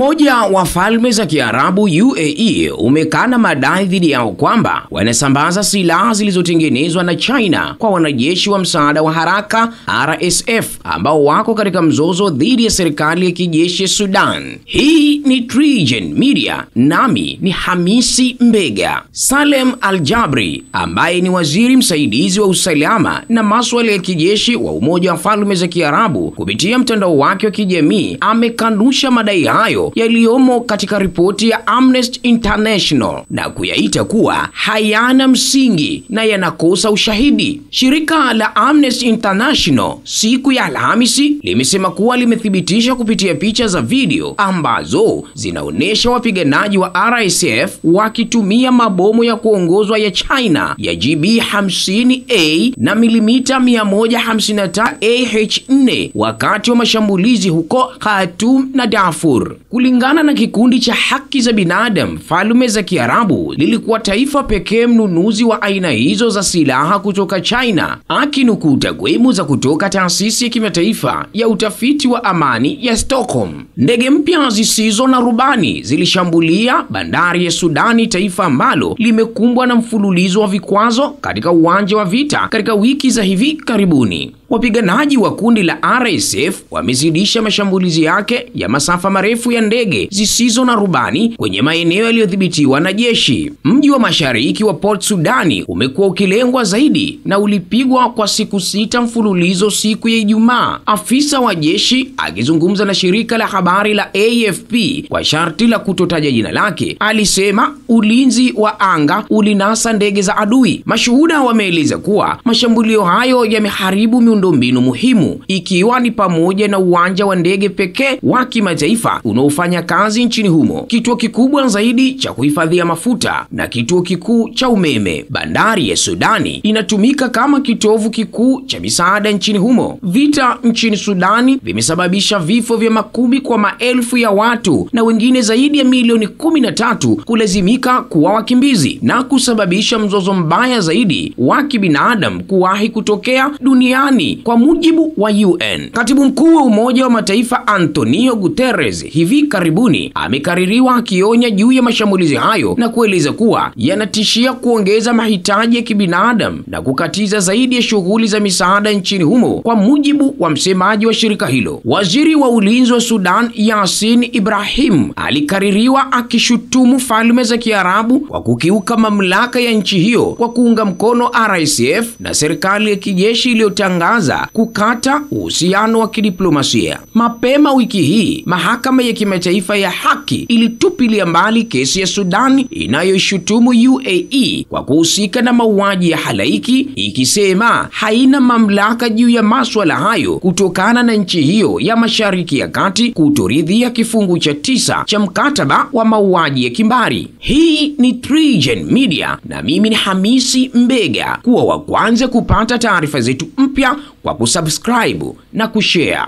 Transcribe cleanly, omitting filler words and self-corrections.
Umoja wa Falme za Kiarabu UAE umekana madai dhidi yao kwamba wanasambaza silaha zilizotengenezwa na China kwa wanajeshi wa msaada wa haraka RSF ambao wako katika mzozo dhidi ya serikali ya kijeshi ya Sudan. Hii ni TriGen Media, nami ni Hamisi Mbega. Salem Al-Jabri ambaye ni waziri msaidizi wa usalama na masuala ya kijeshi wa Umoja wa Falme za Kiarabu kupitia mtandao wake wa kijamii amekanusha madai hayo yaliyomo katika ripoti ya Amnesty International na kuyaita kuwa hayana msingi na yanakosa ushahidi. Shirika la Amnesty International siku ya Alhamisi limesema kuwa limethibitisha kupitia picha za video ambazo zinaonesha wapiganaji wa RSF wakitumia mabomu ya kuongozwa ya China ya GB50A na milimita 155 AH4 wakati wa mashambulizi huko Khartoum na Darfur. Kulingana na kikundi cha haki za binadamu, Falme za Kiarabu lilikuwa taifa pekee mnunuzi wa aina hizo za silaha kutoka China, akinukuu takwimu za kutoka taasisi ya kimataifa ya utafiti wa amani ya Stockholm. Ndege mpya zisizo na rubani zilishambulia bandari ya Sudani, taifa ambalo limekumbwa na mfululizo wa vikwazo katika uwanja wa vita katika wiki za hivi karibuni. Wapiganaji wa kundi la RSF wamezidisha mashambulizi yake ya masafa marefu ya ndege zisizo na rubani kwenye maeneo yaliyodhibitiwa na jeshi. Mji wa mashariki wa Port Sudani umekuwa ukilengwa zaidi na ulipigwa kwa siku 6 mfululizo siku ya Ijumaa. Afisa wa jeshi akizungumza na shirika la habari la AFP kwa sharti la kutotaja jina lake alisema ulinzi wa anga ulinasa ndege za adui. Mashuhuda wameeleza kuwa mashambulio hayo yameharibu miundombinu muhimu, ikiwa ni pamoja na uwanja wa ndege pekee wa kimataifa unaofanya kazi nchini humo, kituo kikubwa zaidi cha kuhifadhia mafuta na kituo kikuu cha umeme. Bandari ya Sudani inatumika kama kitovu kikuu cha misaada nchini humo. Vita nchini Sudani vimesababisha vifo vya makumi kwa maelfu ya watu na wengine zaidi ya milioni 13 kulazimika kuwa wakimbizi na kusababisha mzozo mbaya zaidi wa kibinadamu kuwahi kutokea duniani kwa mujibu wa UN. Katibu mkuu wa Umoja wa Mataifa Antonio Guterres hivi karibuni amekaririwa akionya juu ya mashambulizi hayo na kueleza kuwa yanatishia kuongeza mahitaji ya kibinadamu na kukatiza zaidi ya shughuli za misaada nchini humo, kwa mujibu wa msemaji wa shirika hilo. Waziri wa ulinzi wa Sudan Yasin Ibrahim alikaririwa akishutumu Falme za Kiarabu kwa kukiuka mamlaka ya nchi hiyo kwa kuunga mkono RSF na serikali ya kijeshi iliyotangaza kukata uhusiano wa kidiplomasia. Mapema wiki hii, mahakama ya kimataifa ya haki ilitupilia mbali kesi ya Sudan inayoshutumu UAE kwa kuhusika na mauaji ya halaiki, ikisema haina mamlaka juu ya masuala hayo kutokana na nchi hiyo ya Mashariki ya Kati kutoridhia kifungu cha 9 cha mkataba wa mauaji ya kimbari. Hii ni TriGen Media na mimi ni Hamisi Mbega. Kuwa wa kwanza kupata taarifa zetu mpya kwa kusubscribe na kushare.